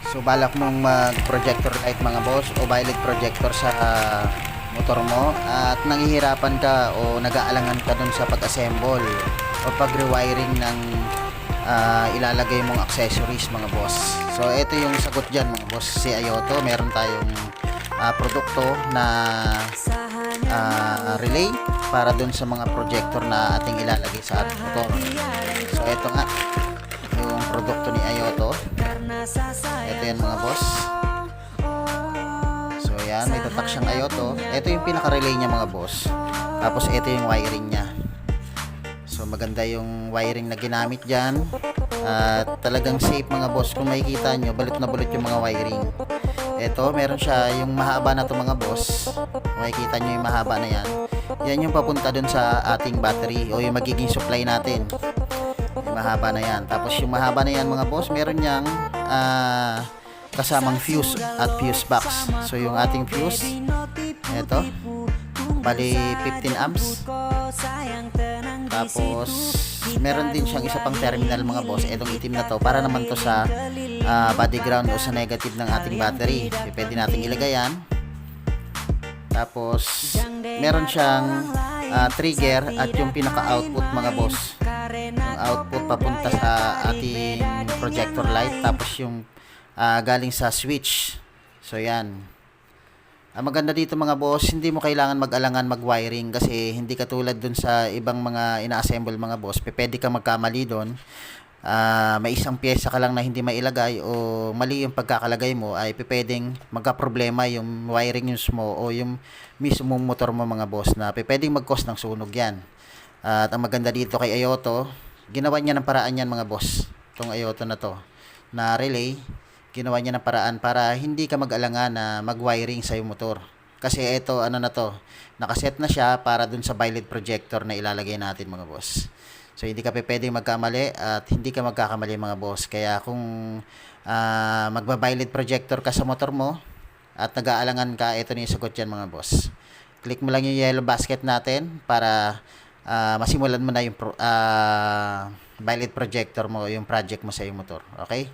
So balak mong mag projector light mga boss o violet projector sa motor mo at nangihirapan ka o nag-aalangan ka dun sa pag-assemble o pag-rewiring ng ilalagay mong accessories mga boss. So ito yung sagot dyan mga boss, si Ayoto. Meron tayong produkto na relay para dun sa mga projector na ating ilalagay sa ating motor. So ito nga yung produkto ni Ayoto. Ito yan mga boss. So yan, may tatak siyang Ayoto. Ito yung pinaka-relay niya mga boss. Tapos ito yung wiring niya. So maganda yung wiring na ginamit dyan. At talagang safe mga boss. Kung makikita nyo, balot na balot yung mga wiring. Ito, meron siya yung mahaba na to mga boss. Kung makikita nyo yung mahaba na yan, yan yung papunta dun sa ating battery o yung magiging supply natin. Yung mahaba na yan. Tapos yung mahaba na yan mga boss, meron niyang kasamang fuse at fuse box. So yung ating fuse, ito, bali 15 amps. Tapos meron din siyang isa pang terminal mga boss, itong itim na to, para naman to sa body ground o sa negative ng ating battery. Pwede nating ilagay yan. Tapos meron siyang trigger at yung pinaka output mga boss, yung output papunta sa ating projector light. Tapos yung galing sa switch. So yan. Ang maganda dito mga boss, hindi mo kailangan mag-alangan mag-wiring kasi hindi katulad dun sa ibang mga ina-assemble mga boss. Pwede ka magkamali dun. May isang pyesa ka lang na hindi mailagay o mali yung pagkakalagay mo, ay pwedeng magka-problema yung wiring mo o yung mismong motor mo mga boss, na pwedeng mag-cause ng sunog yan. At ang maganda dito kay Ayoto, ginawa niya ng paraan yan mga boss. Itong Ayoto na to, na relay, ginawa niya ng paraan para hindi ka mag-alangan na mag-wiring sa iyong motor. Kasi ito, ano na to, nakaset na siya para dun sa violet projector na ilalagay natin mga boss. So hindi ka pwedeng magkamali at hindi ka magkakamali mga boss. Kaya kung magba-violet projector ka sa motor mo at nag-aalangan ka, ito na yung sagot dyan mga boss. Click mo lang yung yellow basket natin para masimulan mo na yung violet projector mo, yung project mo sa iyong motor. Okay?